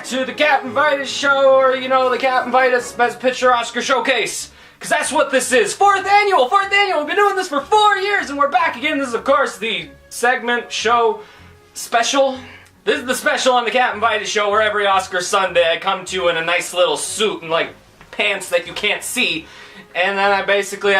to the Captain Vitus show, or, you know, the Captain Vitus Best Picture Oscar Showcase. Because that's what this is. Fourth annual! We've been doing this for 4 years, and we're back again. This is, of course, the segment, show, special. This is the special on the Captain Vitus show, where every Oscar Sunday I come to you in a nice little suit and, like, pants that you can't see. And then I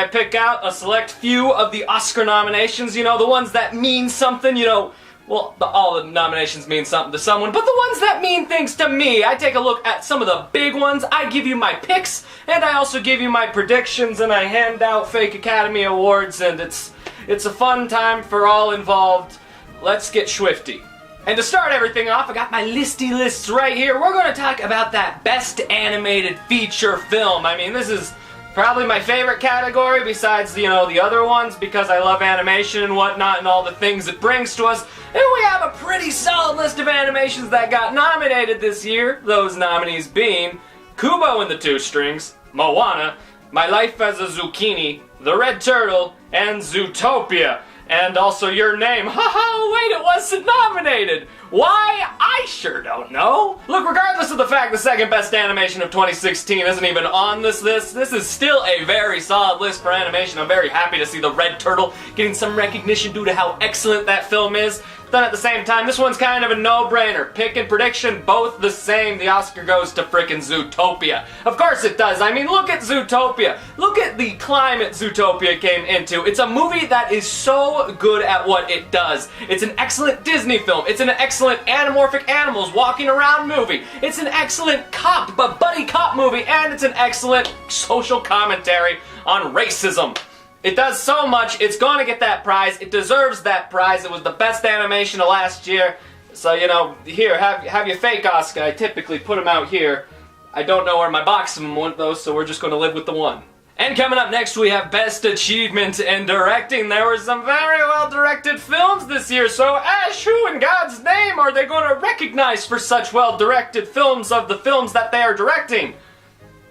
pick out a select few of the Oscar nominations, you know, the ones that mean something, you know. Well, all the nominations mean something to someone, but the ones that mean things to me, I take a look at some of the big ones, I give you my picks, and I also give you my predictions, and I hand out fake Academy Awards, and it's a fun time for all involved. Let's get swifty. And to start everything off, I got my listy lists right here. We're going to talk about that Best Animated Feature Film. I mean, this is probably my favorite category besides, you know, the other ones, because I love animation and whatnot and all the things it brings to us. And we have a pretty solid list of animations that got nominated this year. Those nominees being Kubo and the Two Strings, Moana, My Life as a Zucchini, The Red Turtle, and Zootopia. And also Your Name. Haha, wait, it wasn't nominated! Why? I sure don't know. Look, regardless of the fact the second best animation of 2016 isn't even on this list, this is still a very solid list for animation. I'm very happy to see The Red Turtle getting some recognition due to how excellent that film is. Then at the same time, this one's kind of a no-brainer. Pick and prediction, both the same. The Oscar goes to frickin' Zootopia. Of course it does. I mean, look at Zootopia. Look at the climate Zootopia came into. It's a movie that is so good at what it does. It's an excellent Disney film. It's an excellent anamorphic animals walking around movie. It's an excellent buddy cop movie, and it's an excellent social commentary on racism. It does so much, it's gonna get that prize, it deserves that prize, it was the best animation of last year, so, you know, here, have your fake Oscar. I typically put them out here. I don't know where my box of them went though, so we're just gonna live with the one. And coming up next, we have Best Achievement in Directing. There were some very well-directed films this year, so Ash, who in God's name are they gonna recognize for such well-directed films of the films that they are directing?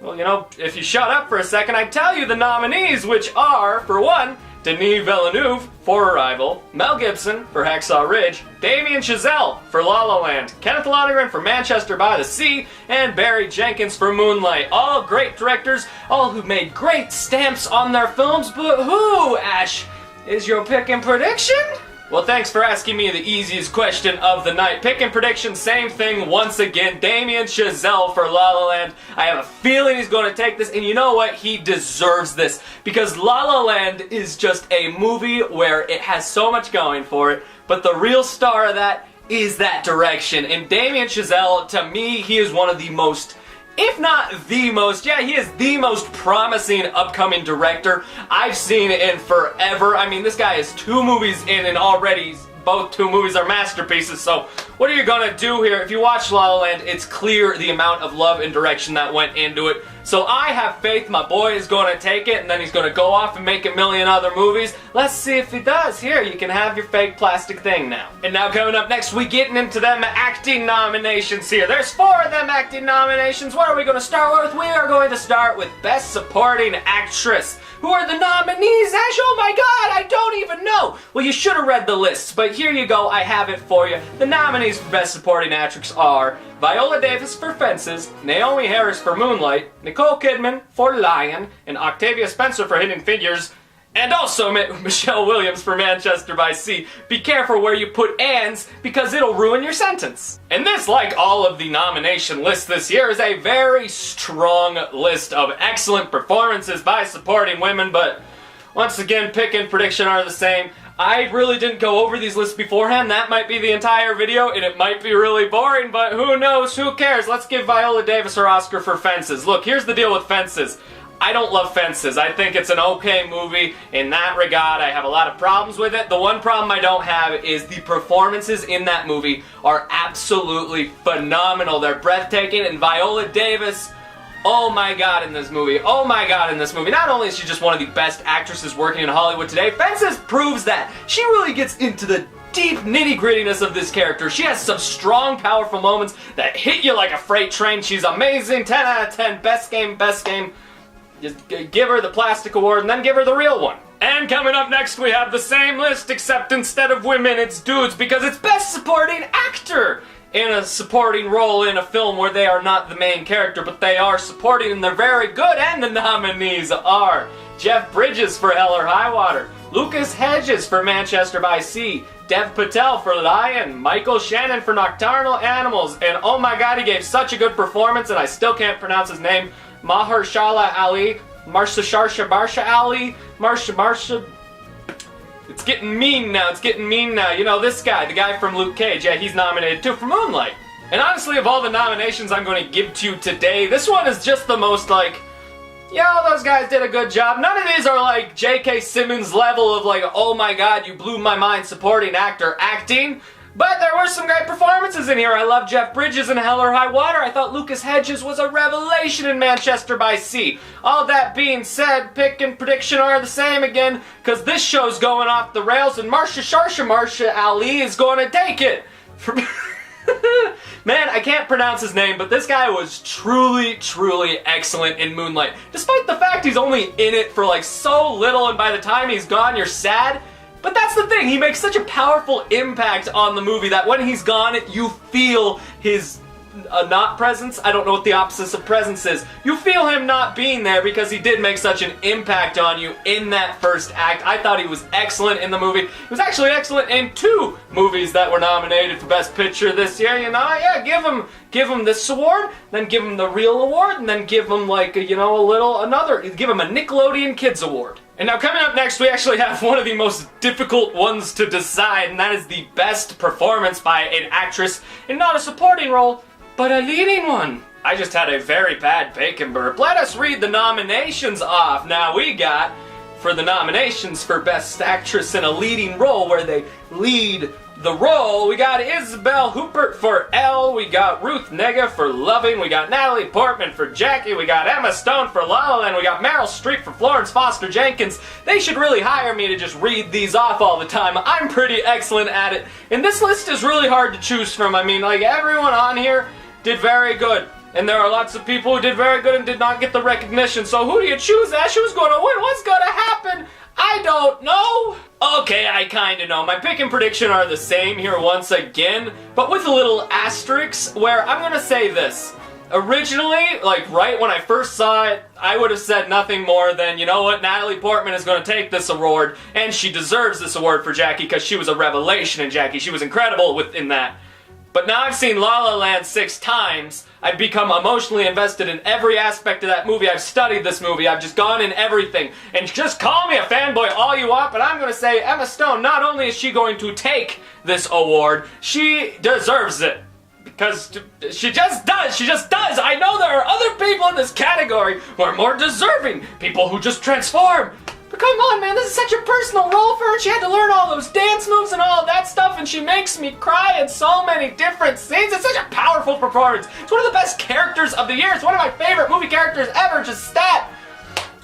Well, you know, if you shut up for a second, I'd tell you the nominees, which are, for one, Denis Villeneuve for Arrival, Mel Gibson for Hacksaw Ridge, Damien Chazelle for La La Land, Kenneth Lonergan for Manchester by the Sea, and Barry Jenkins for Moonlight. All great directors, all who made great stamps on their films, but who, Ash, is your pick and prediction? Well, thanks for asking me the easiest question of the night. Pick and prediction, same thing once again. Damien Chazelle for La La Land. I have a feeling he's going to take this, and you know what? He deserves this, because La La Land is just a movie where it has so much going for it, but the real star of that is that direction. And Damien Chazelle, to me, he is one of the most, if not the most, yeah, he is the most promising upcoming director I've seen in forever. I mean, this guy has 2 movies in, and already both 2 movies are masterpieces, so what are you gonna do here? If you watch La La Land, it's clear the amount of love and direction that went into it. So I have faith my boy is gonna take it, and then he's gonna go off and make a million other movies. Let's see if he does. Here, you can have your fake plastic thing now. And now coming up next, we getting into them acting nominations here. There's 4 of them acting nominations. What are we gonna start with? We are going to start with Best Supporting Actress. Who are the nominees, Ash? Oh my god, I don't even know! Well, you should have read the lists, but here you go, I have it for you. The nominees for Best Supporting Actress are Viola Davis for Fences, Naomi Harris for Moonlight, Nicole Kidman for Lion, and Octavia Spencer for Hidden Figures, and also Michelle Williams for Manchester by Sea. Be careful where you put ands, because it'll ruin your sentence. And this, like all of the nomination lists this year, is a very strong list of excellent performances by supporting women, but once again, pick and prediction are the same. I really didn't go over these lists beforehand. That might be the entire video, and it might be really boring, but who knows? Who cares? Let's give Viola Davis her Oscar for Fences. Look, here's the deal with Fences. I don't love Fences. I think it's an okay movie. In that regard, I have a lot of problems with it. The one problem I don't have is the performances in that movie are absolutely phenomenal. They're breathtaking, and Viola Davis, oh my god in this movie. Oh my god in this movie. Not only is she just one of the best actresses working in Hollywood today, Fences proves that. She really gets into the deep nitty-grittiness of this character. She has some strong, powerful moments that hit you like a freight train. She's amazing. 10 out of 10. Best game, best game. Just give her the plastic award and then give her the real one. And coming up next, we have the same list, except instead of women, it's dudes, because it's Best Supporting Actor. in a supporting role in a film where they are not the main character, but they are supporting and they're very good, and the nominees are Jeff Bridges for Hell or High Water, Lucas Hedges for Manchester by Sea, Dev Patel for Lion, Michael Shannon for Nocturnal Animals, and oh my god, he gave such a good performance, and I still can't pronounce his name, Mahershala Ali, Marsha Ali, Marsha. It's getting mean now, You know, this guy, the guy from Luke Cage, yeah, he's nominated too for Moonlight. And honestly, of all the nominations I'm going to give to you today, this one is just the most like, yo, those guys did a good job. None of these are like J.K. Simmons level of like, oh my god, you blew my mind supporting actor acting. But there were some great performances in here. I love Jeff Bridges in Hell or High Water. I thought Lucas Hedges was a revelation in Manchester by Sea. All that being said, pick and prediction are the same again, because this show's going off the rails, and Marsha Ali is going to take it. Man, I can't pronounce his name, but this guy was truly, truly excellent in Moonlight. Despite the fact he's only in it for like so little, and by the time he's gone, you're sad. But that's the thing, he makes such a powerful impact on the movie that when he's gone, you feel his not presence. I don't know what the opposite of presence is. You feel him not being there because he did make such an impact on you in that first act. I thought he was excellent in the movie. He was actually excellent in 2 movies that were nominated for Best Picture this year. You know, yeah, give him this award, then give him the real award, and then give him like give him a Nickelodeon Kids Award. And now coming up next, we actually have one of the most difficult ones to decide, and that is the best performance by an actress in not a supporting role, but a leading one. I just had a very bad bacon burp. Let us read the nominations off. Now we got, for the nominations for Best Actress in a Leading Role, where they lead the role, we got Isabelle Huppert for Elle, we got Ruth Negga for Loving, we got Natalie Portman for Jackie, we got Emma Stone for La La Land, we got Meryl Streep for Florence Foster Jenkins. They should really hire me to just read these off all the time. I'm pretty excellent at it. And this list is really hard to choose from. I mean, like, everyone on here did very good. And there are lots of people who did very good and did not get the recognition. So who do you choose, Ash? Who's going to win? What's going to happen? I don't know. Okay, I kinda know. My pick and prediction are the same here once again, but with a little asterisk where I'm gonna say this. Originally, like right when I first saw it, I would have said nothing more than, you know what, Natalie Portman is gonna take this award, and she deserves this award for Jackie because she was a revelation in Jackie. She was incredible within that. But now I've seen La La Land 6 times. I've become emotionally invested in every aspect of that movie. I've studied this movie. I've just gone in everything. And just call me a fanboy all you want, but I'm going to say Emma Stone, not only is she going to take this award, she deserves it. Because she just does. She just does. I know there are other people in this category who are more deserving. People who just transform. But come on, man, this is such a personal role for her. She had to learn all those dance moves and all of that stuff, and she makes me cry in so many different scenes. It's such a powerful performance. It's one of the best characters of the year. It's one of my favorite movie characters ever, just stat.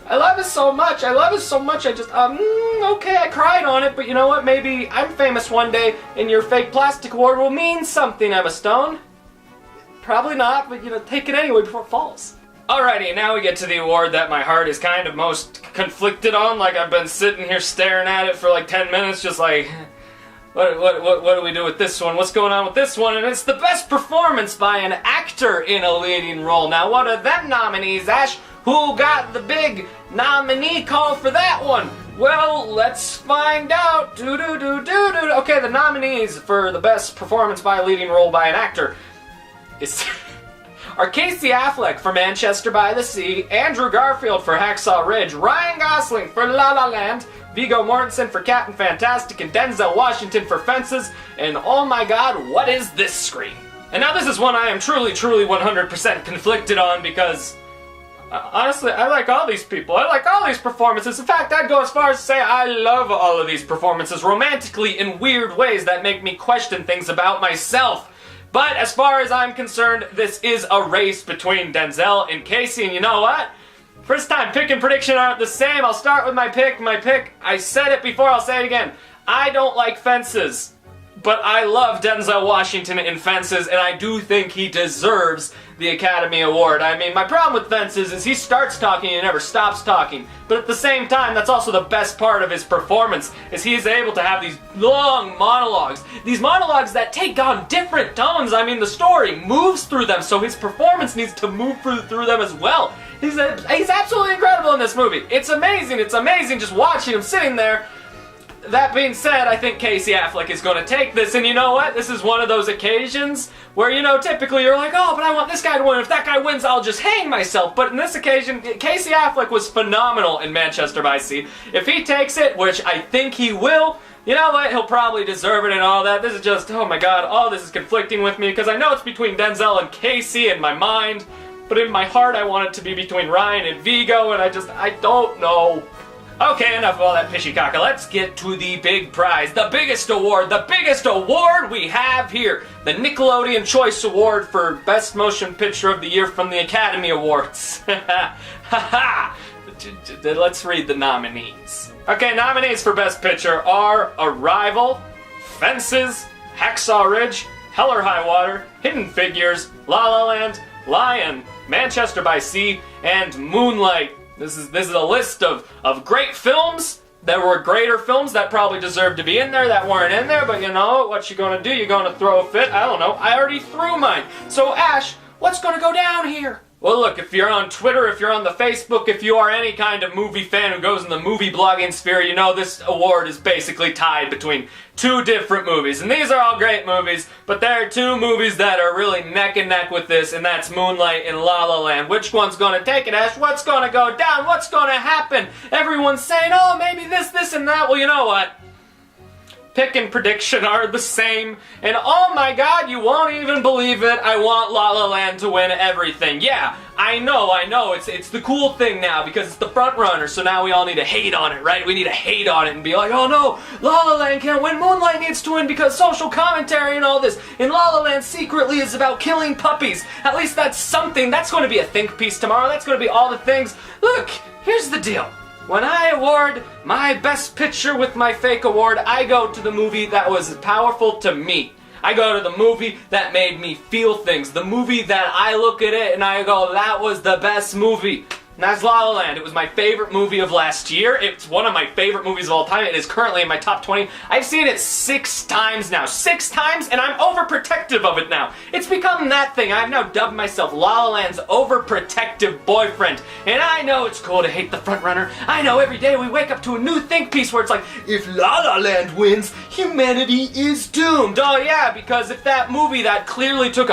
I love it so much. I love it so much. I just, okay, I cried on it, but you know what? Maybe I'm famous one day, and your fake plastic award will mean something, Emma Stone. Probably not, but, you know, take it anyway before it falls. Alrighty, now we get to the award that my heart is kind of most conflicted on. Like, I've been sitting here staring at it for like 10 minutes, just like, what do we do with this one? What's going on with this one? And it's the best performance by an actor in a leading role. Now, what are them nominees, Ash? Who got the big nominee call for that one? Well, let's find out. Okay, the nominees for the best performance by a leading role by an actor are Casey Affleck for Manchester by the Sea, Andrew Garfield for Hacksaw Ridge, Ryan Gosling for La La Land, Viggo Mortensen for Captain Fantastic, and Denzel Washington for Fences, and oh my god, what is this screen? And now this is one I am truly 100% conflicted on because, honestly, I like all these people. I like all these performances. In fact, I'd go as far as to say I love all of these performances romantically in weird ways that make me question things about myself. But as far as I'm concerned, this is a race between Denzel and Casey, and you know what? First time pick and prediction aren't the same. I'll start with my pick. I said it before, I'll say it again. I don't like Fences. But I love Denzel Washington in Fences, and I do think he deserves the Academy Award. I mean, my problem with Fences is he starts talking and never stops talking. But at the same time, that's also the best part of his performance, is he is able to have these long monologues. These monologues that take on different tones. I mean, the story moves through them, so his performance needs to move through them as well. He's absolutely incredible in this movie. It's amazing just watching him sitting there. That being said, I think Casey Affleck is going to take this, and you know what? This is one of those occasions where, you know, typically you're like, oh, but I want this guy to win. If that guy wins, I'll just hang myself. But in this occasion, Casey Affleck was phenomenal in Manchester by Sea. If he takes it, which I think he will, you know what? He'll probably deserve it and all that. This is just, oh my god, all this is conflicting with me, because I know it's between Denzel and Casey in my mind, but in my heart I want it to be between Ryan and Vigo, and I don't know. Okay, enough of all that pishy-caca. Let's get to the big prize, the biggest award we have here. The Nickelodeon Choice Award for Best Motion Picture of the Year from the Academy Awards. Let's read the nominees. Okay, nominees for Best Picture are Arrival, Fences, Hacksaw Ridge, Hell or High Water, Hidden Figures, La La Land, Lion, Manchester by Sea, and Moonlight. This is a list of great films. There were greater films that probably deserved to be in there that weren't in there, but you know, what you gonna do? You gonna throw a fit? I don't know. I already threw mine. So Ash, what's gonna go down here? Well, look, if you're on Twitter, if you're on the Facebook, if you are any kind of movie fan who goes in the movie blogging sphere, you know this award is basically tied between two different movies. And these are all great movies, but there are two movies that are really neck and neck with this, and that's Moonlight and La La Land. Which one's gonna take it, Ash? What's gonna go down? What's gonna happen? Everyone's saying, oh, maybe this, and that. Well, you know what? Pick and prediction are the same, and oh my god, you won't even believe it, I want La La Land to win everything. Yeah, I know, it's the cool thing now, because it's the front runner, so now we all need to hate on it, right? We need to hate on it and be like, oh no, La La Land can't win, Moonlight needs to win because social commentary and all this, and La La Land secretly is about killing puppies. At least that's something, that's going to be a think piece tomorrow, that's going to be all the things. Look, here's the deal. When I award my Best Picture with my fake award, I go to the movie that was powerful to me. I go to the movie that made me feel things. The movie that I look at it and I go, that was the best movie. And that's La La Land. It was my favorite movie of last year. It's one of my favorite movies of all time. It is currently in my top 20. I've seen it 6 times now. 6 times, and I'm overprotective of it now. It's become that thing. I've now dubbed myself La La Land's overprotective boyfriend. And I know it's cool to hate the frontrunner. I know every day we wake up to a new think piece where it's like, if La La Land wins, humanity is doomed. Oh yeah, because if that movie that clearly took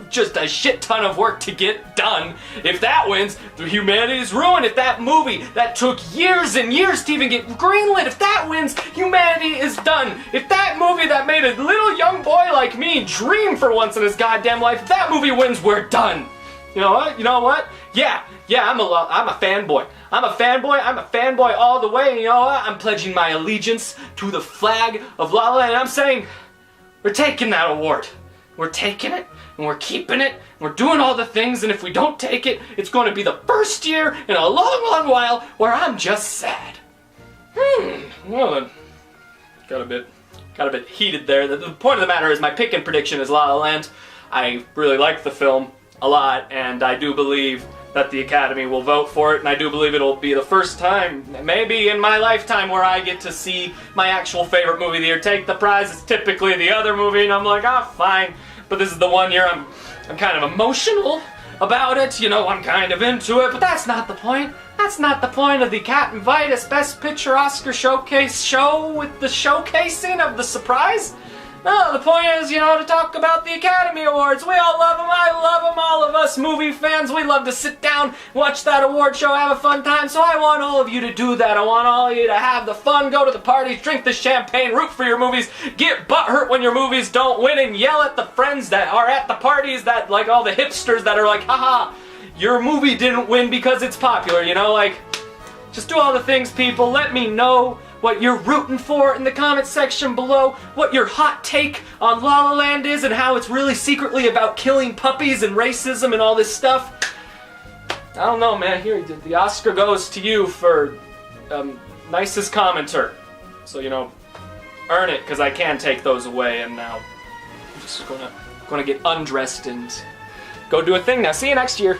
just a shit ton of work to get done, if that wins, humanity is ruined. If that movie that took years and years to even get greenlit, if that wins, humanity is done. If that movie that made a little young boy like me dream for once in his goddamn life, if that movie wins, we're done. You know what? You know what? Yeah, I'm a fanboy. I'm a fanboy all the way, and you know what? I'm pledging my allegiance to the flag of La La Land, and I'm saying, we're taking that award. We're taking it, and we're keeping it, and we're doing all the things, and if we don't take it, it's going to be the first year in a long, long while where I'm just sad. Well then, got a bit heated there. The point of the matter is my pick and prediction is La La Land. I really like the film a lot, and I do believe that the Academy will vote for it, and I do believe it'll be the first time, maybe in my lifetime, where I get to see my actual favorite movie of the year take the prize. It's typically the other movie, and I'm like, fine. But this is the one year I'm kind of emotional about it, you know, I'm kind of into it, but that's not the point. That's not the point of the Cat and Vitus Best Picture Oscar Showcase show with the showcasing of the surprise. No, the point is, you know, to talk about the Academy Awards. We all love them. I love them. All of us movie fans, we love to sit down, watch that award show, have a fun time. So I want all of you to do that. I want all of you to have the fun, go to the parties, drink the champagne, root for your movies, get butthurt when your movies don't win, and yell at the friends that are at the parties, that, like, all the hipsters that are like, haha, your movie didn't win because it's popular, you know, like, just do all the things, people. Let me know what you're rooting for in the comment section below, what your hot take on La La Land is, and how it's really secretly about killing puppies and racism and all this stuff. I don't know, man. Here, the Oscar goes to you for nicest commenter. So, you know, earn it because I can take those away, and now I'm just gonna get undressed and go do a thing now. See you next year.